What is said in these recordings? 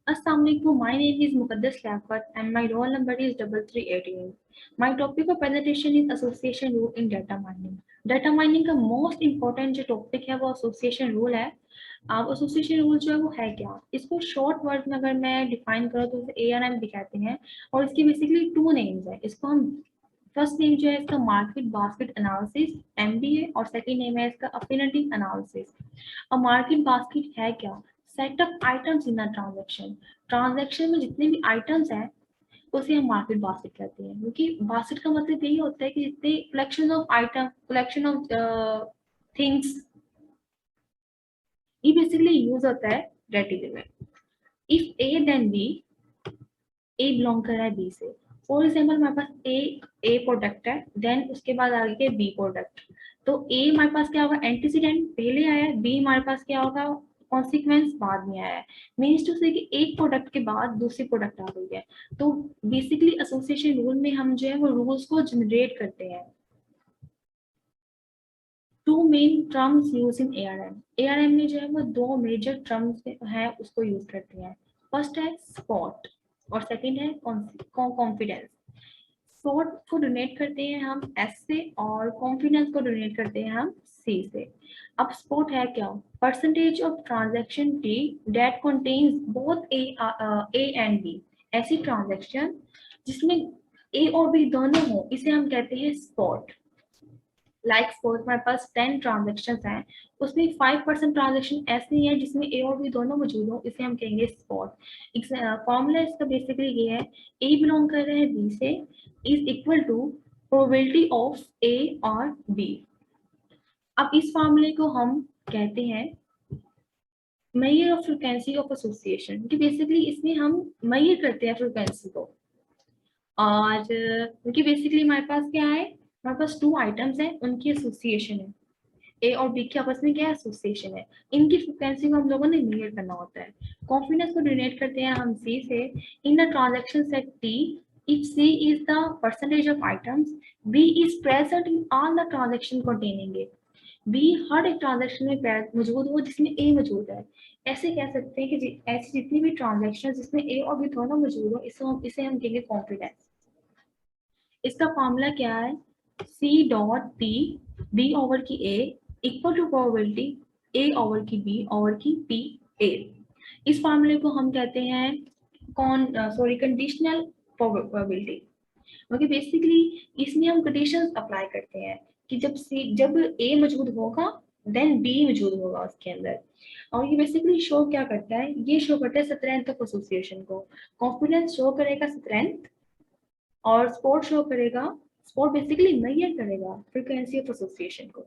Assalamualaikum. My name is Muqaddas Liaquat and my roll number is 3388. My topic of presentation is association rule in data mining. Data mining का most important जो topic है वो association rule है. अब association rule जो है वो है क्या? इसको short word में अगर मैं define करूँ तो इसे ARM भी कहते हैं और इसके basically two names है. इसको हम फर्स्ट नेम जो है इसका मार्केट बास्केट एनालिसिस MBA और सेकंड नेम है इसका अफिनिटी एनालिसिस. अब मार्केट बास्केट है क्या? Set of items in a transaction. Transaction में जितने भी आइटम्स हैं उसे हम मार्केट बास्केट कहते हैं, क्योंकि बास्केट का मतलब यही होता है कि जितने collection of item, collection of things, ये बेसिकली यूज होता है डेटा में. If A then B, A belong कर रहा है बी से. फॉर एग्जाम्पल हमारे पास ए प्रोडक्ट है, देन उसके बाद आगे बी प्रोडक्ट. तो ए हमारे पास क्या होगा? एंटीसीडेंट पहले आया है, बी हमारे पास क्या होगा? कॉन्सिक्वेंस बाद में आया है. मीन्स टू से कि एक प्रोडक्ट के बाद दूसरी प्रोडक्ट आ गई है. तो बेसिकली एसोसिएशन रूल में हम जो है वो रूल्स को जनरेट करते हैं. Two main terms use in ARM. ARM में जो है वो दो मेजर टर्म्स है उसको यूज करते हैं. फर्स्ट है स्पॉट और सेकंड है कॉन्फिडेंस. स्पॉट को डोनेट करते हैं हम S से और कॉन्फिडेंस को डोनेट करते हैं हम C से. अब स्पॉट है क्या? Percentage of transaction T that contains both A and B. ऐसी ट्रांजैक्शन जिसमें A और B दोनों हो इसे हम कहते हैं स्पॉट. लाइक सपोज हमारे पास 10 ट्रांजेक्शन हैं, उसमें 5% ट्रांजेक्शन ऐसी है जिसमें ए और बी दोनों मौजूद हो, इसे हम कहेंगे स्पॉट. फॉर्मूला इसका बेसिकली ये है, ए बिलोंग कर रहे हैं बी से is equal to probability of A और बी. अब इस फॉर्मूले को हम कहते हैं measure of frequency of association, क्योंकि बेसिकली इसमें हम मेजर करते हैं फ्रीक्वेंसी को. और क्योंकि बेसिकली हमारे पास क्या है? हमारे पास टू आइटम्स हैं, उनकी एसोसिएशन है. ए और बी के आपस में क्या एसोसिएशन है, इनकी फ्रीक्वेंसी को हम लोगों ने मेजर करना होता है. कॉन्फिडेंस को डोनेट करते हैं हम सी से. In the transaction set T, if C is the percentage of items, B is present in all the transaction containing A. B हर एक ट्रांजैक्शन में मौजूद हो जिसमें ए मौजूद है. ऐसे कह सकते हैं कि ऐसी जितनी भी ट्रांजैक्शन जिसमें ए और बी दोनों मौजूद हो इसे हम कहेंगे कॉन्फिडेंस. इसका फॉर्मूला क्या है? C dot T B over की A equal to probability A over की B ओवर की P A. इस फॉर्मूले को हम कहते हैं कंडीशनल प्रोबेबिलिटी, क्योंकि बेसिकली इसमें हम कंडीशंस अप्लाई करते हैं कि जब A मौजूद होगा देन B मौजूद होगा उसके अंदर. और ये बेसिकली शो क्या करता है? ये शो करता है स्ट्रेंथ ऑफ एसोसिएशन को. कॉन्फिडेंस शो करेगा स्ट्रेंथ और स्पोर्ट शो करेगा, स्पोर्ट बेसिकली मेजर करेगा फ्रीक्वेंसी ऑफ एसोसिएशन को.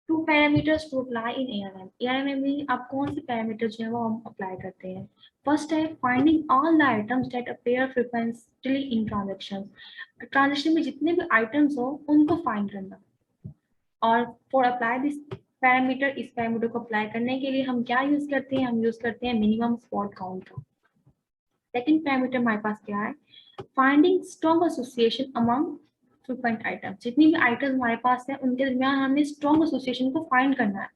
Two parameters to apply in ARM. ARM में आप कौन से पैरामीटर जो है वो हम अप्लाई करते हैं? फर्स्ट है finding all the items that appear frequently in transaction. Transaction में जितने भी आइटम्स हो उनको फाइंड करना. और फॉर अप्लाई दिस पैरामीटर, इस पैरामीटर को अप्लाई करने के लिए हम क्या यूज करते हैं? हम यूज करते हैं मिनिमम स्पॉट काउंट का. सेकंड पैरामीटर हमारे पास क्या है? Finding strong association among frequent items. जितनी भी आइटम्स हमारे पास है उनके दरमियान हमें स्ट्रॉन्ग एसोसिएशन को फाइंड करना है.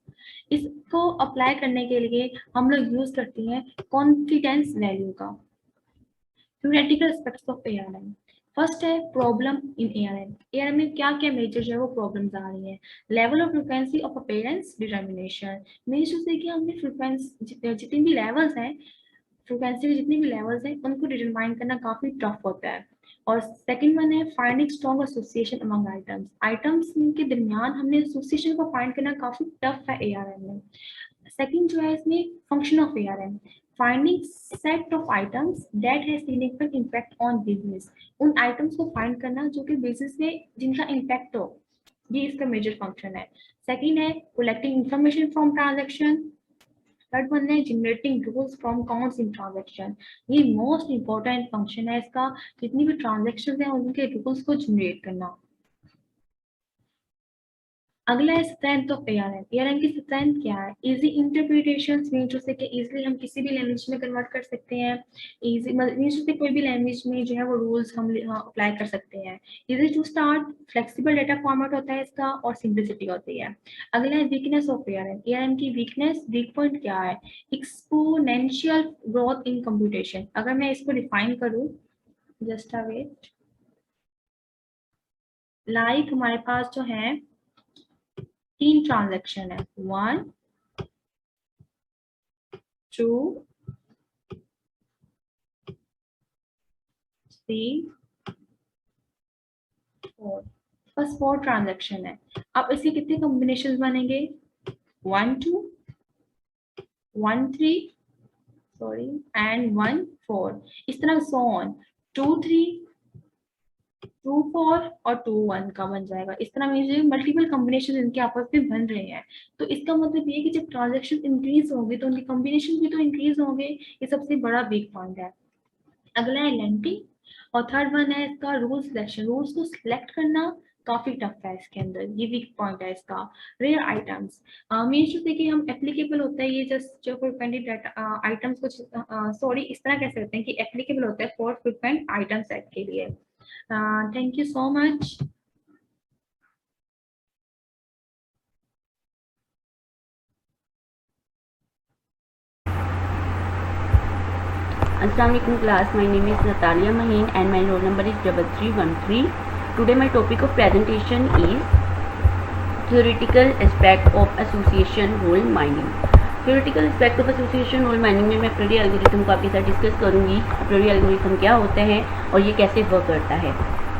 इसको अप्लाई करने के लिए हम लोग यूज करते हैं कॉन्फिडेंस वैल्यू का. Theoretical aspects of ARM. First है प्रॉब्लम इन ARM. ARM में क्या क्या मेजर जो है वो प्रॉब्लम्स आ रही हैं? Level of frequency of appearance determination. Means to say कि हमने फ्रीक्वेंसी जितनी भी लेवल्स हैं, फ्रीक्वेंसी के जितने भी लेवल्स हैं उनको डिटरमाइन करना काफी टफ होता है. और सेकंड वन है finding strong association among items. Items के दरमियान हमने एसोसिएशन को फाइंड करना काफी टफ है ARM में. सेकंड जो है इसमें function of ARM, finding set of items that has significant impact on business. उन आइटम्स को फाइंड करना जो कि बिजनेस में जिनका इंपैक्ट हो, ये इसका मेजर फंक्शन है. सेकंड है collecting information from transaction. Third one है generating rules from counts in transaction. ये मोस्ट इंपॉर्टेंट फंक्शन है इसका, जितनी भी ट्रांजैक्शन है उनके रूल्स को जनरेट करना. अगला है स्ट्रेंथ ऑफ एआरएम। एआरएम की स्ट्रेंथ क्या है? Easy interpretation, mean to say कि इजीली हम किसी भी लैंग्वेज में कन्वर्ट कर सकते हैं। इजी मीन टू से कोई भी लैंग्वेज में जो है वो रूल्स हम अप्लाई कर सकते हैं। Easy to start, flexible data format होता है इसका, और सिंपलिसिटी होती है। अगला है वीकनेस ऑफ एआरएम। एआरएम की वीकनेस, वीक पॉइंट क्या है? Exponential growth in computation. अगर मैं इसको डिफाइन करूँ, जस्ट अ वेट, लाइक हमारे पास जो है 3 ट्रांजैक्शन है, 1 2 3 4, बस 4 ट्रांजैक्शन है। अब इसके कितने कॉम्बिनेशन बनेंगे? 1 2 1 3 सॉरी एंड 1 4, इस तरह सो ऑन 2 3 2 4 और 2 1 का बन जाएगा। इस तरह मुझे मल्टीपल कॉम्बिनेशन इनके आपस में बन रहे हैं। तो इसका मतलब ये कि जब ट्रांजैक्शन इंक्रीज होंगे तो उनके कॉम्बिनेशन भी तो इंक्रीज होंगे। ये सबसे बड़ा वीक पॉइंट है। अगला है लेंथी, और थर्ड वन है इसका रूल सिलेक्शन। रूल्स को सिलेक्ट करना काफी टफ है इसके अंदर, ये वीक पॉइंट है इसका। Rare items means to say कि हम एप्लीकेबल होता है ये जस्ट जो फ्रीक्वेंटली डाटा आइटम्स को, सॉरी इस तरह कह सकते हैं कि एप्लीकेबल होता है फॉर फ्रीक्वेंट आइटम सेट के लिए। Thank you so much. Assalamu alaikum class, my name is Natalia Maheen and my roll number is 3313. Today my topic of presentation is theoretical aspect of association rule mining. theoretical aspect of association rule mining में मैं अप्रोरी algorithm को आपके साथ discuss करूंगी। अप्रोरी algorithm क्या होता है और ये कैसे वर्क करता है।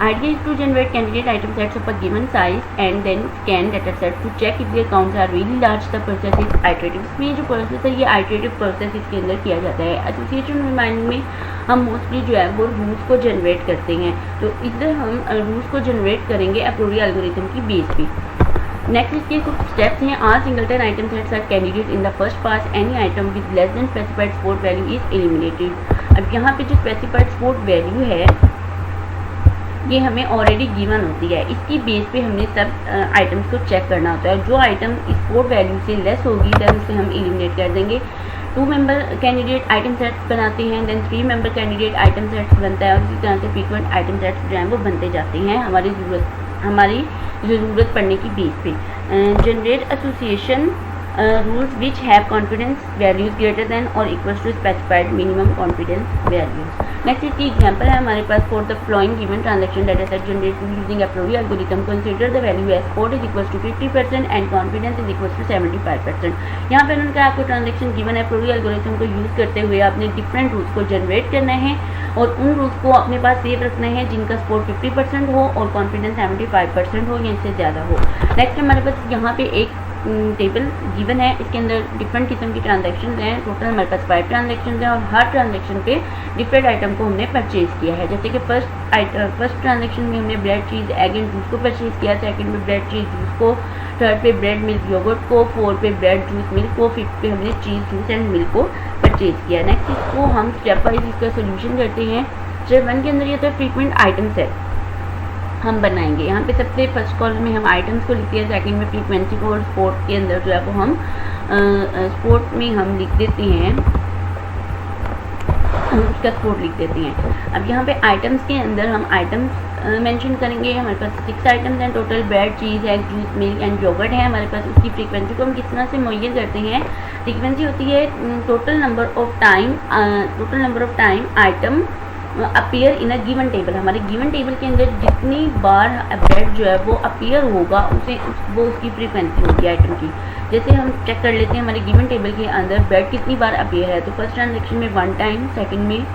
Idea is to generate candidate item sets of a given size and then scan data sets to check if the accounts are really large. The process is iterative. इसमें जो प्रोसेस है ये iterative प्रोसेस इसके अंदर किया जाता है। Association rule mining में हम मोस्टली जो है वो रूल्स को जनरेट करते हैं। तो इधर हम रूल्स को जनरेट करेंगे अप्रोरी एल्गोरिथम की बेस पे। नेक्स्ट इसके कुछ स्टेप्स हैं। Are singleton item sets are candidate in the first pass, any item with less than specified support value is eliminated. अब यहाँ पे जो स्पेसिफाइड सपोर्ट वैल्यू है ये हमें ऑलरेडी गिवन होती है, इसकी बेस पे हमने सब आइटम्स को चेक करना होता है। जो आइटम सपोर्ट वैल्यू से लेस होगी देन उसे हम एलिमिनेट कर देंगे। 2 मेंबर कैंडिडेट आइटम सेट्स बनाते हैं, then 3 member candidate item sets बनता है, और इसी तरह से फ्रीक्वेंट आइटम सेट्स जो हैं वो बनते जाते हैं हमारी ज़रूरत पड़ने की बेस पे। Generate association rules which have confidence values greater than और equals to specified minimum confidence values. Next इसकी एग्जांपल है हमारे पास for the following given transaction data set generated using apriori algorithm consider the value as support is equals to 50% and confidence is equals to 75%। यहाँ पे उन्होंने आपको transaction given है, अप्रोरी algorithm को यूज़ करते हुए आपने डिफरेंट रूल्स को जनरेट करना है और उन रूल्स को अपने पास सेव रखना है जिनका सपोर्ट 50% हो और कॉन्फिडेंस 75% हो या इससे ज़्यादा हो। नेक्स्ट हमारे पास यहाँ पे एक टेबल गिवन है, इसके अंदर डिफरेंट किस्म की ट्रांजैक्शन हैं। टोटल हमारे पास 5 ट्रांजैक्शन हैं और हर ट्रांजैक्शन पे डिफरेंट आइटम को हमने परचेज किया है। जैसे कि फर्स्ट ट्रांजैक्शन में हमने bread cheese egg and juice को परचेज किया, सेकंड में ब्रेड चीज़ जूस को, थर्ड पे ब्रेड मिल्क योगर्ट को, 4 पे ब्रेड जूस मिल्क को, 5th पे हमने चीज़ जूस एंड मिल्क को परचेज किया। नेक्स्ट इसको हम स्टेप वाइज इसका सोल्यूशन करते हैं। स्टेप 1 के अंदर ये तो फ्रीक्वेंट आइटम सेट हम बनाएंगे। यहाँ पे सबसे फर्स्ट कॉलम में हम आइटम्स को लिखते हैं, सेकंड में फ्रीक्वेंसी को, और स्पोर्ट के अंदर जो है वो हम स्पोर्ट में हम लिख देते हैं, उसका स्पोर्ट लिख देते हैं। अब यहाँ पे आइटम्स के अंदर हम आइटम्स मेंशन करेंगे। हमारे पास 6 आइटम्स हैं total, bread cheese egg juice milk and yoghurt है हमारे पास। उसकी फ्रीक्वेंसी को हम किस तरह से मुहैया करते हैं? फ्रीक्वेंसी होती है total number of time item appear in a given table. हमारे गिवन टेबल के अंदर जितनी बार ब्रेड जो है वो अपीयर होगा वो उसकी फ्रीक्वेंसी होगी आइटम की। जैसे हम चेक कर लेते हैं हमारे गिवन टेबल के अंदर ब्रेड कितनी बार अपीयर है। तो फर्स्ट ट्रांजैक्शन में 1 टाइम, सेकंड में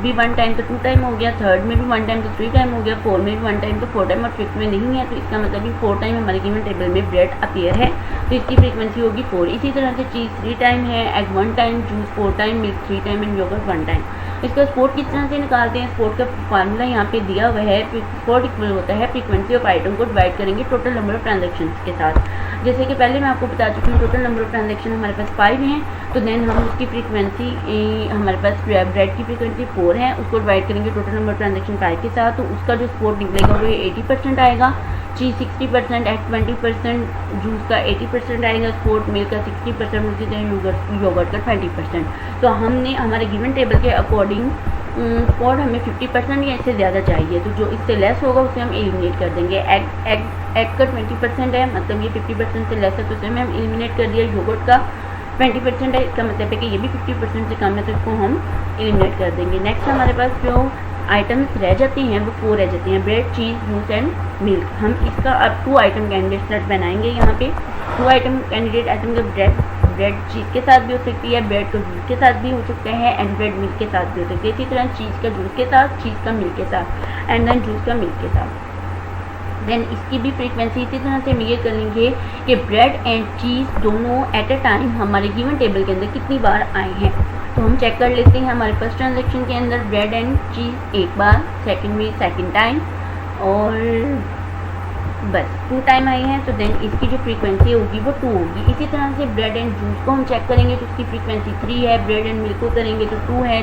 भी 1 टाइम तो 2 टाइम हो गया, थर्ड में भी 1 टाइम तो 3 टाइम हो गया, 4 में भी 1 टाइम तो 4 टाइम, और 5th में नहीं है। तो इसका मतलब कि 4 टाइम हमारे गिवन टेबल में ब्रेड अपीयर है, तो इसकी फ्रीक्वेंसी होगी 4। इसी तरह से चीज़ 3 टाइम है, egg 1 time, juice 4 time, milk 3 time and yoghurt 1 time. इसका स्पोर्ट किस तरह से निकालते हैं? स्पोर्ट का फार्मूला यहाँ पे दिया हुआ है। स्पोर्ट इक्वल होता है फ्रीक्वेंसी ऑफ आइटम को डिवाइड करेंगे टोटल नंबर ऑफ ट्रांजैक्शन के साथ। जैसे कि पहले मैं आपको बता चुकी हूँ टोटल नंबर ऑफ ट्रांजैक्शन हमारे पास 5 हैं, तो देन हम उसकी फ्रीक्वेंसी हमारे पास ब्रेड की फ्रीक्वेंसी 4 है, उसको डिवाइड करेंगे टोटल नंबर ऑफ ट्रांजैक्शन 5 के साथ, तो उसका जो स्पोर्ट निकलेगा वो 80% आएगा। चीज़ 60% एट 20%, जूस का 80% आएगा, स्पोर्ट मिल्क का 60%, उसी तरह योगर्ट का 20%। तो हमने हमारे गिवन टेबल के अकॉर्डिंग स्पोर्ट हमें 50% या इससे ज़्यादा चाहिए, तो जो इससे लेस होगा उसे हम एलिमिनेट कर देंगे। एग का 20% है, मतलब ये 50% से लेस है, तो उसे हम एलिमिनेट कर दिया। योगर्ट का 20% है, इसका मतलब है कि ये भी 50% से कम है, तो इसको हम एलिमिनेट कर देंगे। नेक्स्ट हमारे पास जो आइटम्स रह जाती हैं वो 4 रह जाती हैं, bread, cheese, juice and milk. हम इसका अब 2 आइटम कैंडिडेट सेट बनाएंगे। यहाँ पे 2 आइटम कैंडिडेट आइटम का ब्रेड चीज़ के साथ भी हो सकती है, ब्रेड का जूस के साथ भी हो सकता है, एंड ब्रेड मिल्क के साथ भी हो सकती है। इसी तरह चीज़ का जूस के साथ, चीज़ का मिल्क के साथ, एंड देन जूस का मिल्क के साथ। देन इसकी भी फ्रीक्वेंसी इसी तरह से मेजर कर लेंगे कि ब्रेड एंड चीज़ दोनों एट अ टाइम हमारे गिवन टेबल के अंदर कितनी बार आए हैं। तो हम चेक कर लेते हैं। हमारे फर्स्ट ट्रांजेक्शन के अंदर ब्रेड एंड चीज़ एक बार, सेकंड में सेकंड टाइम, और बस 2 टाइम आई हैं। तो देन इसकी जो फ्रीक्वेंसी होगी वो 2 होगी। इसी तरह से ब्रेड एंड जूस को हम चेक करेंगे तो उसकी फ्रीक्वेंसी 3 है, ब्रेड एंड मिल्क को करेंगे तो 2 है,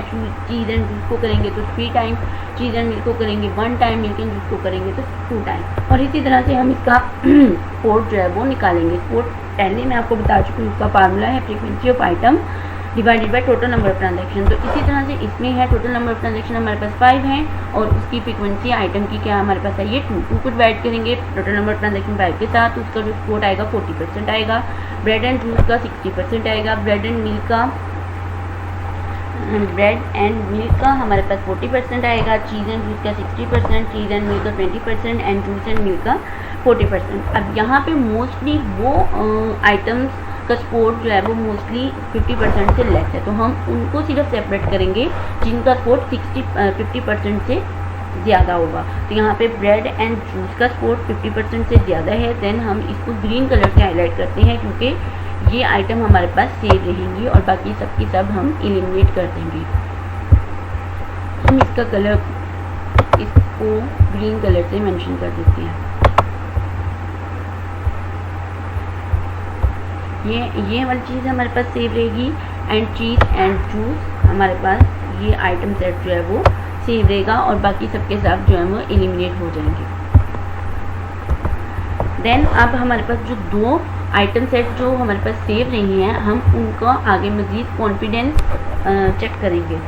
चीज़ एंड जूस को करेंगे तो 3 टाइम, चीज़ एंड मिल्क को करेंगे 1 टाइम, मिल्क एंड जूस को करेंगे तो 2 टाइम। और इसी तरह से हम इसका स्पोर्ट जो है वो निकालेंगे। स्पोर्ट पहले मैं आपको बता चुकी हूँ, उसका फार्मूला है frequency of item divided by total number of transaction. तो इसी तरह से इसमें है टोटल नंबर ऑफ ट्रांजैक्शन हमारे पास 5 हैं, और उसकी फ्रीक्वेंसी आइटम की क्या हमारे पास है, ये 2 को डिवाइड करेंगे टोटल नंबर ऑफ ट्रांजैक्शन 5 के साथ, तो उसका जो स्पोर्ट आएगा 40% आएगा। ब्रेड एंड जूस का 60% आएगा, ब्रेड एंड मिल्क का हमारे पास 40% आएगा, चीज़ एंड जूस का 60%, चीज़ एंड मिल्क का 20%, एंड जूस एंड मिल्क का 40%। अब यहाँ पे मोस्टली वो आइटम्स का स्पोर्ट जो है वो मोस्टली 50% से लेस है, तो हम उनको सिर्फ सेपरेट करेंगे जिनका स्पोर्ट 50% से ज़्यादा होगा। तो यहाँ पे ब्रेड एंड जूस का स्पोर्ट 50% से ज़्यादा है। देन हम इसको ग्रीन कलर से हाईलाइट करते हैं, क्योंकि ये आइटम हमारे पास सेव रहेंगी और बाकी सब की सब हम एलिमिनेट कर देंगे। हम इसका कलर, इसको ग्रीन कलर से मेंशन कर देते हैं। ये वाली चीज़ हमारे पास सेव रहेगी, एंड चीज़ एंड जूस हमारे पास ये आइटम सेट जो है वो सेव रहेगा, और बाकी सबके सब जो है वो एलिमिनेट हो जाएंगे। देन अब हमारे पास जो 2 आइटम सेट जो हमारे पास सेव रही हैं, हम उनका आगे मज़ीद कॉन्फिडेंस चेक करेंगे।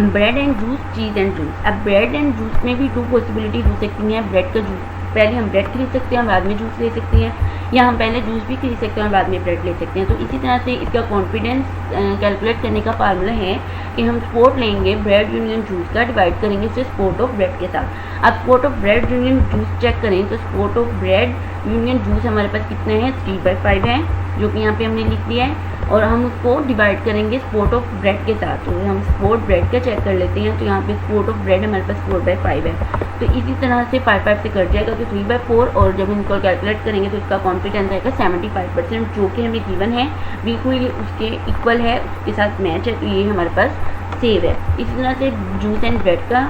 Bread and juice, cheese and juice. अब ब्रेड एंड जूस में भी 2 पॉसिबिलिटी हो सकती हैं। ब्रेड का जूस, पहले हम ब्रेड खरीद सकते हैं, बाद में जूस ले सकते हैं, या हम पहले जूस भी खरीद सकते हैं और बाद में ब्रेड ले सकते हैं। तो इसी तरह से इसका कॉन्फिडेंस कैलकुलेट करने का फार्मूला है कि हम स्पोर्ट लेंगे ब्रेड यूनियन जूस का, डिवाइड करेंगे इसे स्पोर्ट ऑफ ब्रेड के साथ। अब support of bread union juice check करें तो support of bread union juice हमारे पास कितने हैं, 3/5 है, जो कि यहाँ पे हमने लिख दिया है, और हम उसको डिवाइड करेंगे स्पोर्ट ऑफ ब्रेड के साथ। तो हम स्पोर्ट ब्रेड का चेक कर लेते हैं, तो यहाँ पे स्पोर्ट ऑफ ब्रेड हमारे पास 4/5 है, तो इसी तरह से 5 से कट जाएगा तो 3/4, और जब इनको कैलकुलेट करेंगे तो इसका कॉन्फिडेंस आएगा 75%, जो कि हमें गिवन है, बिल्कुल उसके इक्वल है, उसके साथ मैच है, तो ये हमारे पास सेव है। इसी तरह से जूस एंड ब्रेड का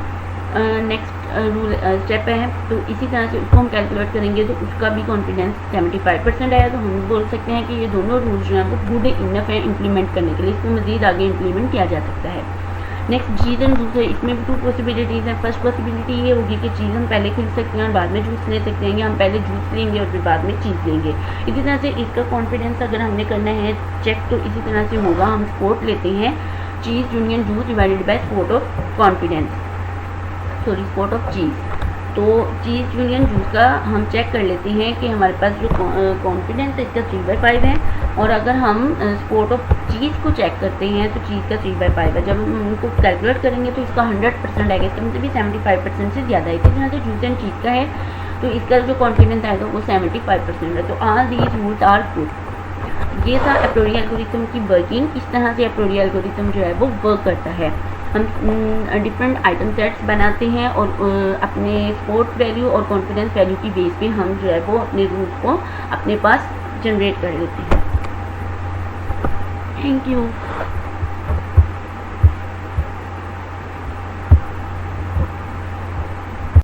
नेक्स्ट रूल स्टेप है, तो इसी तरह से उसको हम कैलकुलेट करेंगे तो उसका भी कॉन्फिडेंस 75% आया। तो हम बोल सकते हैं कि ये दोनों रूल्स जो हैं वो गुड इनफ है इंप्लीमेंट करने के लिए, इसको मज़ीद आगे इंप्लीमेंट किया जा सकता है। नेक्स्ट चीज़ एंड जूस है, इसमें भी 2 पॉसिबिलिटीज़ हैं। फर्स्ट पॉसिबिलिटी ये होगी कि चीज़ हम पहले खरीद सकते हैं और बाद में जूस ले सकते हैं, या हम पहले जूस लेंगे और फिर बाद में चीज़ लेंगे। इसी तरह से इसका कॉन्फिडेंस अगर हमने करना है चेक, तो इसी तरह से होगा, हम स्पोर्ट लेते हैं cheese union juice divided by support of confidence, sorry support of cheese. तो चीज़ यूनियन जूस का हम चेक कर लेते हैं कि हमारे पास जो कॉन्फिडेंस है इसका 3/5 है, और अगर हम स्पोर्ट ऑफ चीज़ को चेक करते हैं तो चीज़ का 3/5 है। जब हम उनको कैलकुलेट करेंगे तो इसका 100% आएगा, इसका मतलब भी 75% से ज़्यादा है। इसी तरह से जूस एंड चीज़ का है, तो इसका जो कॉन्फिडेंस आएगा वो 75% है। तो all these rules are good. ये था एप्रोरी एल्गोरिथम की वर्किंग। इस तरह से एप्रोरी एल्गोरिथम जो है वो वर्क करता है। हम डिफरेंट आइटम सेट्स बनाते हैं और अपने स्पोर्ट वैल्यू और कॉन्फिडेंस वैल्यू की बेस पे हम जो है वो अपने रूल्स को अपने पास जनरेट कर लेते हैं। Thank you.